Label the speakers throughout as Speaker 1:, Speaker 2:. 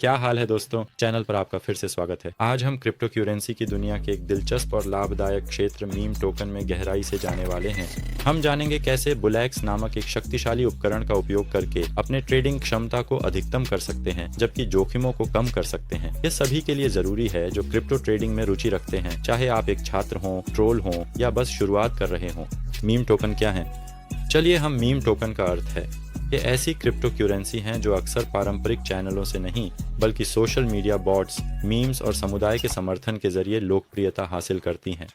Speaker 1: क्या हाल है दोस्तों, चैनल पर आपका फिर से स्वागत है। आज हम क्रिप्टो करेंसी की दुनिया के एक दिलचस्प और लाभदायक क्षेत्र मीम टोकन में गहराई से जाने वाले हैं। हम जानेंगे कैसे बुलैक्स नामक एक शक्तिशाली उपकरण का उपयोग करके अपने ट्रेडिंग क्षमता को अधिकतम कर सकते हैं, जबकि जोखिमों को कम कर सकते हैं। यह सभी के लिए जरूरी है जो क्रिप्टो ट्रेडिंग में रुचि रखते हैं, चाहे आप एक छात्र हों, ट्रोल हों या बस शुरुआत कर रहे हों। मीम टोकन क्या है? चलिए हम मीम टोकन का अर्थ है। ये ऐसी क्रिप्टो करेंसी हैं जो अक्सर पारंपरिक चैनलों से नहीं बल्कि सोशल मीडिया बॉट्स, मीम्स और समुदाय के समर्थन के जरिए लोकप्रियता हासिल करती हैं।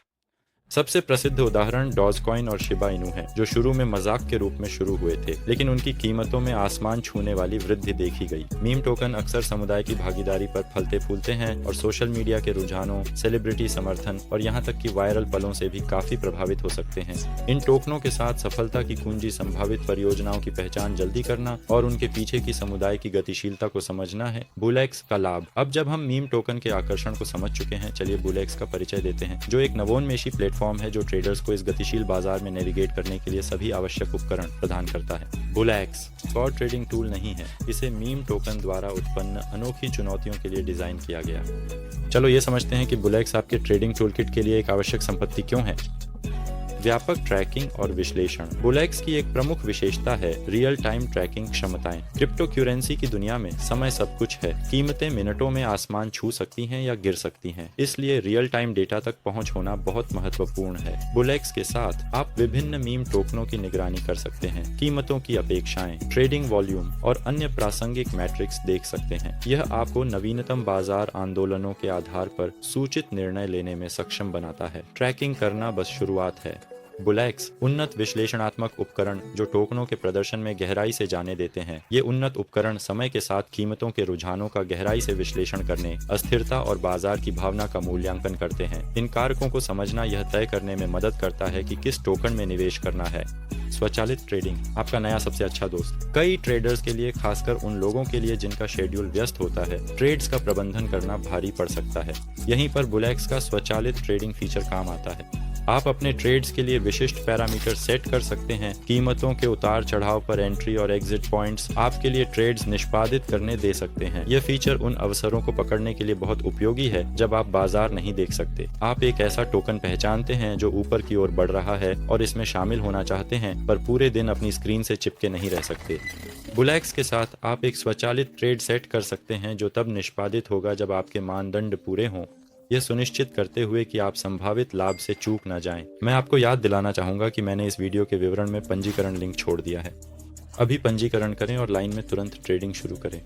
Speaker 1: सबसे प्रसिद्ध उदाहरण डॉजकॉइन और शिबा इनू है, जो शुरू में मजाक के रूप में शुरू हुए थे, लेकिन उनकी कीमतों में आसमान छूने वाली वृद्धि देखी गई। मीम टोकन अक्सर समुदाय की भागीदारी पर फलते फूलते हैं और सोशल मीडिया के रुझानों, सेलिब्रिटी समर्थन और यहाँ तक कि वायरल पलों से भी काफी प्रभावित हो सकते हैं। इन टोकनों के साथ सफलता की कुंजी संभावित परियोजनाओं की पहचान जल्दी करना और उनके पीछे की समुदाय की गतिशीलता को समझना है। बुलैक्स का लाभ। अब जब हम मीम टोकन के आकर्षण को समझ चुके हैं, चलिए बुलैक्स का परिचय देते हैं, जो एक नवोन्मेषी प्लेटफॉर्म है जो ट्रेडर्स को इस गतिशील बाजार में नेविगेट करने के लिए सभी आवश्यक उपकरण प्रदान करता है। बुलैक्स स्पॉट ट्रेडिंग टूल नहीं है, इसे मीम टोकन द्वारा उत्पन्न अनोखी चुनौतियों के लिए डिजाइन किया गया। चलो ये समझते हैं कि बुलैक्स आपके ट्रेडिंग टूलकिट के लिए एक आवश्यक संपत्ति क्यों है। व्यापक ट्रैकिंग और विश्लेषण। बुलैक्स की एक प्रमुख विशेषता है रियल टाइम ट्रैकिंग क्षमताएं। क्रिप्टो करेंसी की दुनिया में समय सब कुछ है। कीमतें मिनटों में आसमान छू सकती हैं या गिर सकती हैं, इसलिए रियल टाइम डेटा तक पहुंच होना बहुत महत्वपूर्ण है। बुलैक्स के साथ आप विभिन्न मीम टोकनों की निगरानी कर सकते हैं, कीमतों की अपेक्षाएं, ट्रेडिंग वॉल्यूम और अन्य प्रासंगिक मैट्रिक्स देख सकते हैं। यह आपको नवीनतम बाजार आंदोलनों के आधार पर सूचित निर्णय लेने में सक्षम बनाता है। ट्रैकिंग करना बस शुरुआत है। बुलैक्स उन्नत विश्लेषणात्मक उपकरण जो टोकनों के प्रदर्शन में गहराई से जाने देते हैं। ये उन्नत उपकरण समय के साथ कीमतों के रुझानों का गहराई से विश्लेषण करने, अस्थिरता और बाजार की भावना का मूल्यांकन करते हैं। इन कारकों को समझना यह तय करने में मदद करता है कि किस टोकन में निवेश करना है। स्वचालित ट्रेडिंग, आपका नया सबसे अच्छा दोस्त। कई ट्रेडर्स के लिए, खासकर उन लोगों के लिए जिनका शेड्यूल व्यस्त होता है, ट्रेड्स का प्रबंधन करना भारी पड़ सकता है। यहीं पर बुलैक्स का स्वचालित ट्रेडिंग फीचर काम आता है। आप अपने ट्रेड्स के लिए विशिष्ट पैरामीटर सेट कर सकते हैं। कीमतों के उतार चढ़ाव पर एंट्री और एग्जिट पॉइंट्स आपके लिए ट्रेड्स निष्पादित करने दे सकते हैं। यह फीचर उन अवसरों को पकड़ने के लिए बहुत उपयोगी है जब आप बाजार नहीं देख सकते। आप एक ऐसा टोकन पहचानते हैं जो ऊपर की ओर बढ़ रहा है और इसमें शामिल होना चाहते हैं, पर पूरे दिन अपनी स्क्रीन से चिपके नहीं रह सकते। बुलैक्स के साथ आप एक स्वचालित ट्रेड सेट कर सकते हैं जो तब निष्पादित होगा जब आपके मानदंड पूरे हों, यह सुनिश्चित करते हुए कि आप संभावित लाभ से चूक न जाएं। मैं आपको याद दिलाना चाहूंगा कि मैंने इस वीडियो के विवरण में पंजीकरण लिंक छोड़ दिया है। अभी पंजीकरण करें और लाइन में तुरंत ट्रेडिंग शुरू करें।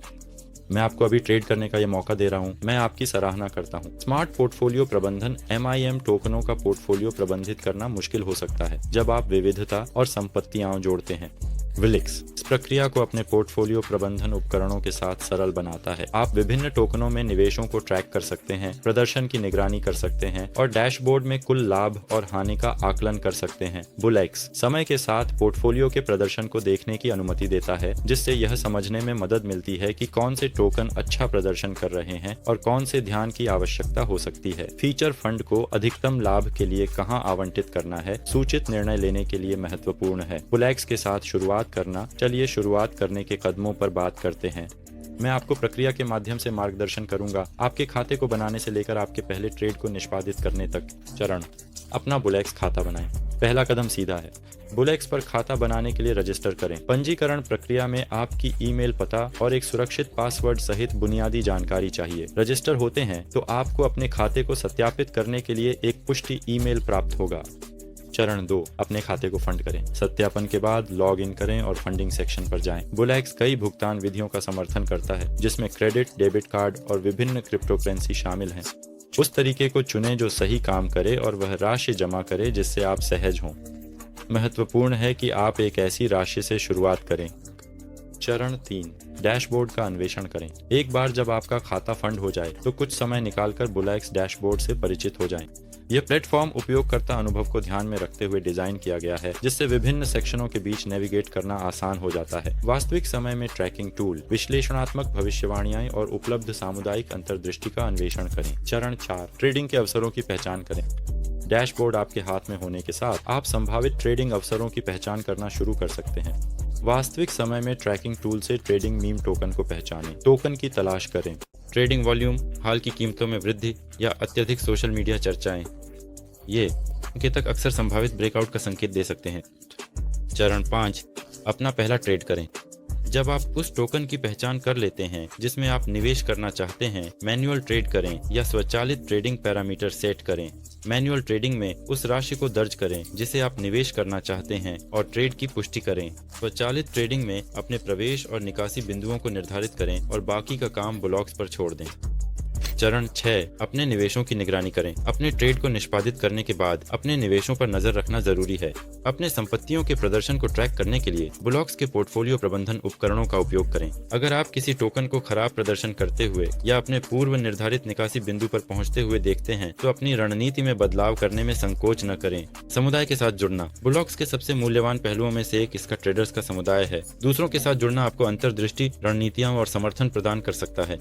Speaker 1: मैं आपको अभी ट्रेड करने का यह मौका दे रहा हूं। मैं आपकी सराहना करता हूं। स्मार्ट पोर्टफोलियो प्रबंधन MIM टोकनों का पोर्टफोलियो प्रबंधित करना मुश्किल हो सकता है जब आप विविधता और संपत्तियां जोड़ते हैं। विलिक्स इस प्रक्रिया को अपने पोर्टफोलियो प्रबंधन उपकरणों के साथ सरल बनाता है। आप विभिन्न टोकनों में निवेशों को ट्रैक कर सकते हैं, प्रदर्शन की निगरानी कर सकते हैं और डैशबोर्ड में कुल लाभ और हानि का आकलन कर सकते हैं। बुलैक्स समय के साथ पोर्टफोलियो के प्रदर्शन को देखने की अनुमति देता है, जिससे यह समझने में मदद मिलती है कि कौन से टोकन अच्छा प्रदर्शन कर रहे हैं और कौन से ध्यान की आवश्यकता हो सकती है। फीचर फंड को अधिकतम लाभ के लिए कहां आवंटित करना है, सूचित निर्णय लेने के लिए महत्वपूर्ण है। बुलैक्स के साथ शुरुआत करना। चलिए शुरुआत करने के कदमों पर बात करते हैं। मैं आपको प्रक्रिया के माध्यम से मार्गदर्शन करूंगा, आपके खाते को बनाने से लेकर आपके पहले ट्रेड को निष्पादित करने तक। चरण, अपना बुलैक्स खाता बनाएं। पहला कदम सीधा है। बुलैक्स पर खाता बनाने के लिए रजिस्टर करें। पंजीकरण प्रक्रिया में आपकी ईमेल पता और एक सुरक्षित पासवर्ड सहित बुनियादी जानकारी चाहिए। रजिस्टर होते हैं तो आपको अपने खाते को सत्यापित करने के लिए एक पुष्टि ईमेल प्राप्त होगा। चरण 2, अपने खाते को फंड करें। सत्यापन के बाद लॉग इन करें और फंडिंग सेक्शन पर जाएं। बुलैक्स कई भुगतान विधियों का समर्थन करता है, जिसमें क्रेडिट, डेबिट कार्ड और विभिन्न क्रिप्टो करेंसी शामिल हैं। उस तरीके को चुनें जो सही काम करे और वह राशि जमा करे जिससे आप सहज हों। महत्वपूर्ण है कि आप एक ऐसी राशि से शुरुआत करें। चरण 3, डैशबोर्ड का अन्वेषण करें। एक बार जब आपका खाता फंड हो जाए तो कुछ समय निकालकर बुलैक्स डैशबोर्ड से परिचित हो जाएं। यह प्लेटफॉर्म उपयोगकर्ता अनुभव को ध्यान में रखते हुए डिजाइन किया गया है, जिससे विभिन्न सेक्शनों के बीच नेविगेट करना आसान हो जाता है। वास्तविक समय में ट्रैकिंग टूल, विश्लेषणात्मक भविष्यवाणियां और उपलब्ध सामुदायिक अंतर्दृष्टि का अन्वेषण करें। चरण 4, ट्रेडिंग के अवसरों की पहचान करें। डैशबोर्ड आपके हाथ में होने के साथ आप संभावित ट्रेडिंग अवसरों की पहचान करना शुरू कर सकते हैं। वास्तविक समय में ट्रैकिंग टूल से ट्रेडिंग मीम टोकन को पहचानें। टोकन की तलाश करें। ट्रेडिंग वॉल्यूम, हाल की कीमतों में वृद्धि या अत्यधिक सोशल मीडिया चर्चाएं, ये संकेतक अक्सर संभावित ब्रेकआउट का संकेत दे सकते हैं। चरण 5, अपना पहला ट्रेड करें। जब आप उस टोकन की पहचान कर लेते हैं जिसमें आप निवेश करना चाहते हैं, मैन्युअल ट्रेड करें या स्वचालित ट्रेडिंग पैरामीटर सेट करें। मैन्युअल ट्रेडिंग में उस राशि को दर्ज करें जिसे आप निवेश करना चाहते हैं और ट्रेड की पुष्टि करें। स्वचालित ट्रेडिंग में अपने प्रवेश और निकासी बिंदुओं को निर्धारित करें और बाकी का काम ब्लॉक्स पर छोड़ दें। चरण 6, अपने निवेशों की निगरानी करें। अपने ट्रेड को निष्पादित करने के बाद अपने निवेशों पर नजर रखना जरूरी है। अपने संपत्तियों के प्रदर्शन को ट्रैक करने के लिए ब्लॉक्स के पोर्टफोलियो प्रबंधन उपकरणों का उपयोग करें। अगर आप किसी टोकन को खराब प्रदर्शन करते हुए या अपने पूर्व निर्धारित निकासी बिंदु पर पहुंचते हुए देखते हैं तो अपनी रणनीति में बदलाव करने में संकोच न करें। समुदाय के साथ जुड़ना। ब्लॉक्स के सबसे मूल्यवान पहलुओं में से एक इसका ट्रेडर्स का समुदाय है। दूसरों के साथ जुड़ना आपको अंतर्दृष्टि, रणनीतियां और समर्थन प्रदान कर सकता है।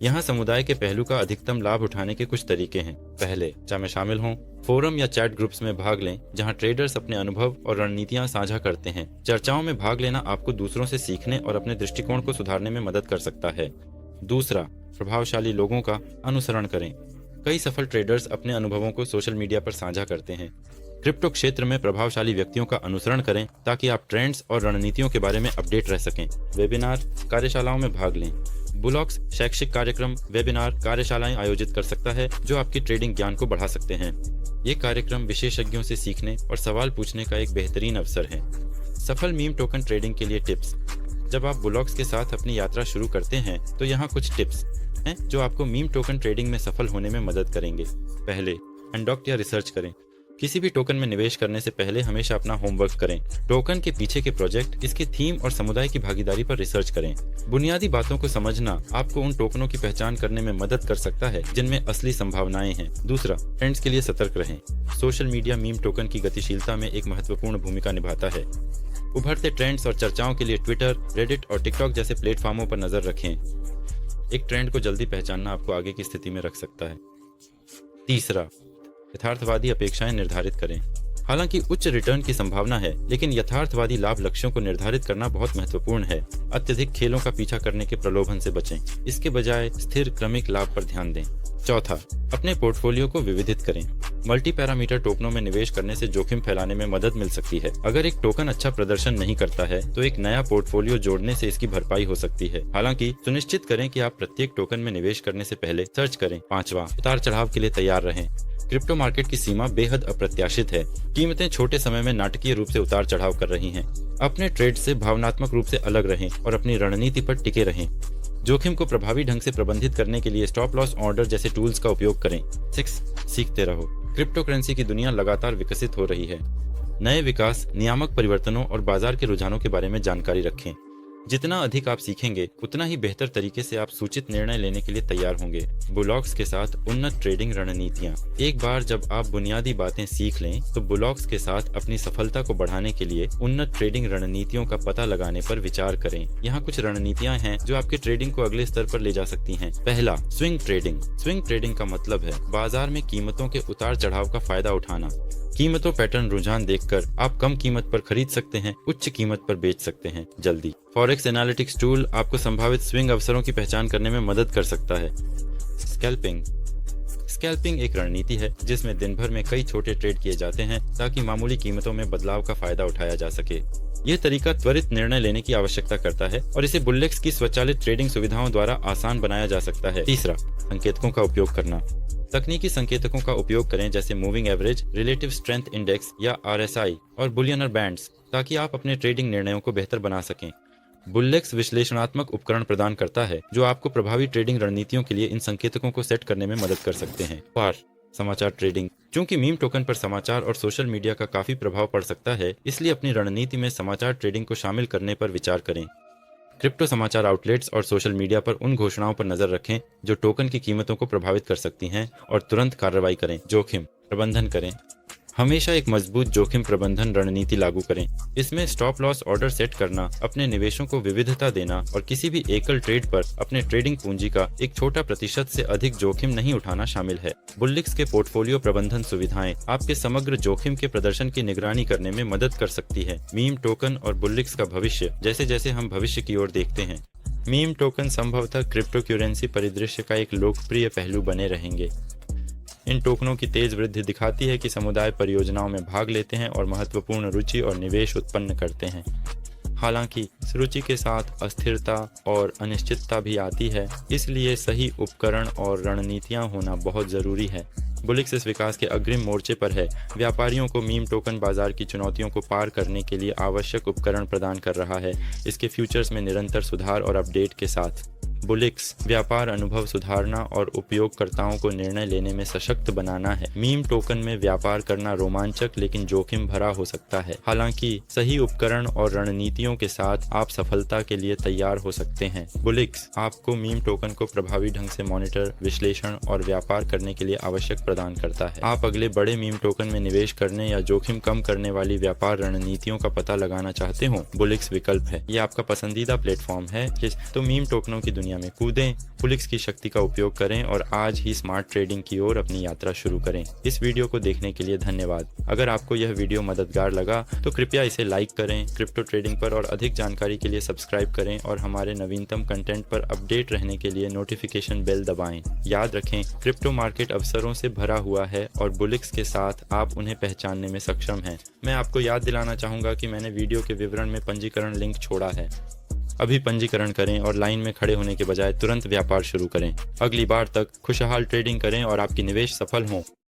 Speaker 1: यहाँ समुदाय के पहलू का अधिकतम लाभ उठाने के कुछ तरीके हैं। पहले, चाहे शामिल हों, फोरम या चैट ग्रुप्स में भाग लें जहाँ ट्रेडर्स अपने अनुभव और रणनीतियाँ साझा करते हैं। चर्चाओं में भाग लेना आपको दूसरों से सीखने और अपने दृष्टिकोण को सुधारने में मदद कर सकता है। दूसरा, प्रभावशाली लोगों का अनुसरण करें। कई सफल ट्रेडर्स अपने अनुभवों को सोशल मीडिया पर साझा करते हैं। क्रिप्टो क्षेत्र में प्रभावशाली व्यक्तियों का अनुसरण करें ताकि आप ट्रेंड्स और रणनीतियों के बारे में अपडेट रह सकें। वेबिनार, कार्यशालाओं में भाग लें। बुलॉक्स शैक्षिक कार्यक्रम, वेबिनार, कार्यशालाएं आयोजित कर सकता है जो आपके ट्रेडिंग ज्ञान को बढ़ा सकते हैं। ये कार्यक्रम विशेषज्ञों से सीखने और सवाल पूछने का एक बेहतरीन अवसर है। सफल मीम टोकन ट्रेडिंग के लिए टिप्स। जब आप बुलॉक्स के साथ अपनी यात्रा शुरू करते हैं तो यहाँ कुछ टिप्स हैं जो आपको मीम टोकन ट्रेडिंग में सफल होने में मदद करेंगे। पहले, अनडॉक्ट या रिसर्च करें। किसी भी टोकन में निवेश करने से पहले हमेशा अपना होमवर्क करें। टोकन के पीछे के प्रोजेक्ट, इसकी थीम और समुदाय की भागीदारी पर रिसर्च करें। बुनियादी बातों को समझना आपको उन टोकनों की पहचान करने में मदद कर सकता है जिनमें असली संभावनाएं हैं। दूसरा, ट्रेंड्स के लिए सतर्क रहें। सोशल मीडिया मीम टोकन की गतिशीलता में एक महत्वपूर्ण भूमिका निभाता है। उभरते ट्रेंड्स और चर्चाओं के लिए ट्विटर, रेडिट और टिकटॉक जैसे प्लेटफॉर्मों पर नजर रखें। एक ट्रेंड को जल्दी पहचानना आपको आगे की स्थिति में रख सकता है। तीसरा, यथार्थवादी अपेक्षाएं निर्धारित करें। हालांकि उच्च रिटर्न की संभावना है, लेकिन यथार्थवादी लाभ लक्ष्यों को निर्धारित करना बहुत महत्वपूर्ण है। अत्यधिक खेलों का पीछा करने के प्रलोभन से बचें। इसके बजाय स्थिर क्रमिक लाभ पर ध्यान दें। चौथा, अपने पोर्टफोलियो को विविधित करें। मल्टी पैरामीटर टोकनों में निवेश करने से जोखिम फैलाने में मदद मिल सकती है। अगर एक टोकन अच्छा प्रदर्शन नहीं करता है तो एक नया पोर्टफोलियो जोड़ने से इसकी भरपाई हो सकती है। हालांकि सुनिश्चित करें कि आप प्रत्येक टोकन में निवेश करने से पहले सर्च करें। पांचवा, उतार चढ़ाव के लिए तैयार रहें। क्रिप्टो मार्केट की सीमा बेहद अप्रत्याशित है। कीमतें छोटे समय में नाटकीय रूप से उतार चढ़ाव कर रही हैं। अपने ट्रेड से भावनात्मक रूप से अलग रहें और अपनी रणनीति पर टिके रहें। जोखिम को प्रभावी ढंग से प्रबंधित करने के लिए स्टॉप लॉस ऑर्डर जैसे टूल्स का उपयोग करें। 6, सीखते रहो। क्रिप्टो करेंसी की दुनिया लगातार विकसित हो रही है। नए विकास, नियामक परिवर्तनों और बाजार के रुझानों के बारे में जानकारी रखें। जितना अधिक आप सीखेंगे उतना ही बेहतर तरीके से आप सूचित निर्णय लेने के लिए तैयार होंगे। बुलॉक्स के साथ उन्नत ट्रेडिंग रणनीतियां। एक बार जब आप बुनियादी बातें सीख लें तो बुलॉक्स के साथ अपनी सफलता को बढ़ाने के लिए उन्नत ट्रेडिंग रणनीतियों का पता लगाने पर विचार करें। यहाँ कुछ रणनीतियां हैं जो आपके ट्रेडिंग को अगले स्तर पर ले जा सकती हैं। पहला, स्विंग ट्रेडिंग। स्विंग ट्रेडिंग का मतलब है बाजार में कीमतों के उतार चढ़ाव का फायदा उठाना। कीमतों पैटर्न रुझान देखकर आप कम कीमत पर खरीद सकते हैं, उच्च कीमत पर बेच सकते हैं जल्दी। फॉरेक्स एनालिटिक्स टूल आपको संभावित स्विंग अवसरों की पहचान करने में मदद कर सकता है। स्कैल्पिंग। स्कैल्पिंग एक रणनीति है जिसमें दिन भर में कई छोटे ट्रेड किए जाते हैं ताकि मामूली कीमतों में बदलाव का फायदा उठाया जा सके। यह तरीका त्वरित निर्णय लेने की आवश्यकता करता है और इसे बुल्लेक्स की स्वचालित ट्रेडिंग सुविधाओं द्वारा आसान बनाया जा सकता है। तीसरा, संकेतकों का उपयोग करना। तकनीकी संकेतकों का उपयोग करें जैसे moving average, relative strength index या RSI और बुलियनर बैंड्स ताकि आप अपने ट्रेडिंग निर्णयों को बेहतर बना सकें। बुल्लेक्स विश्लेषणात्मक उपकरण प्रदान करता है जो आपको प्रभावी ट्रेडिंग रणनीतियों के लिए इन संकेतकों को सेट करने में मदद कर सकते हैं। समाचार ट्रेडिंग। चूंकि मीम टोकन पर समाचार और सोशल मीडिया का काफी प्रभाव पड़ सकता है, इसलिए अपनी रणनीति में समाचार ट्रेडिंग को शामिल करने पर विचार करें। क्रिप्टो समाचार आउटलेट्स और सोशल मीडिया पर उन घोषणाओं पर नजर रखें जो टोकन की कीमतों को प्रभावित कर सकती हैं और तुरंत कार्रवाई करें। जोखिम प्रबंधन करें। हमेशा एक मजबूत जोखिम प्रबंधन रणनीति लागू करें। इसमें स्टॉप लॉस ऑर्डर सेट करना, अपने निवेशों को विविधता देना और किसी भी एकल ट्रेड पर अपने ट्रेडिंग पूंजी का एक छोटा प्रतिशत से अधिक जोखिम नहीं उठाना शामिल है। बुलिक्स के पोर्टफोलियो प्रबंधन सुविधाएं आपके समग्र जोखिम के प्रदर्शन की निगरानी करने में मदद कर सकती है। मीम टोकन और बुलिक्स का भविष्य। जैसे जैसे हम भविष्य की ओर देखते हैं, मीम टोकन संभवतः क्रिप्टो करेंसी परिदृश्य का एक लोकप्रिय पहलू बने रहेंगे। इन टोकनों की तेज वृद्धि दिखाती है कि समुदाय परियोजनाओं में भाग लेते हैं और महत्वपूर्ण रुचि और निवेश उत्पन्न करते हैं। हालांकि इस रुचि के साथ अस्थिरता और अनिश्चितता भी आती है, इसलिए सही उपकरण और रणनीतियां होना बहुत ज़रूरी है। बुलिक्स इस विकास के अग्रिम मोर्चे पर है। व्यापारियों को मीम टोकन बाजार की चुनौतियों को पार करने के लिए आवश्यक उपकरण प्रदान कर रहा है। इसके फ्यूचर्स में निरंतर सुधार और अपडेट के साथ बुलिक्स व्यापार अनुभव सुधारना और उपयोगकर्ताओं को निर्णय लेने में सशक्त बनाना है। मीम टोकन में व्यापार करना रोमांचक लेकिन जोखिम भरा हो सकता है। हालांकि सही उपकरण और रणनीतियों के साथ आप सफलता के लिए तैयार हो सकते हैं। बुलिक्स आपको मीम टोकन को प्रभावी ढंग से मॉनिटर, विश्लेषण और व्यापार करने के लिए आवश्यक प्रदान करता है। आप अगले बड़े मीम टोकन में निवेश करने या जोखिम कम करने वाली व्यापार रणनीतियों का पता लगाना चाहते हो, बुलिक्स विकल्प है। ये आपका पसंदीदा प्लेटफॉर्म है। तो मीम टोकनों की दुनिया में कूदें, बुलिक्स की शक्ति का उपयोग करें और आज ही स्मार्ट ट्रेडिंग की ओर अपनी यात्रा शुरू करें। इस वीडियो को देखने के लिए धन्यवाद। अगर आपको यह वीडियो मददगार लगा तो कृपया इसे लाइक करें। क्रिप्टो ट्रेडिंग पर और अधिक जानकारी के लिए सब्सक्राइब करें और हमारे नवीनतम कंटेंट पर अपडेट रहने के लिए नोटिफिकेशन बेल दबाएं। याद रखें, क्रिप्टो मार्केट अवसरों से भरा हुआ है और बुलिक्स के साथ आप उन्हें पहचानने में सक्षम हैं। मैं आपको याद दिलाना चाहूँगा कि मैंने वीडियो के विवरण में पंजीकरण लिंक छोड़ा है। अभी पंजीकरण करें और लाइन में खड़े होने के बजाय तुरंत व्यापार शुरू करें। अगली बार तक खुशहाल ट्रेडिंग करें और आपकी निवेश सफल हों।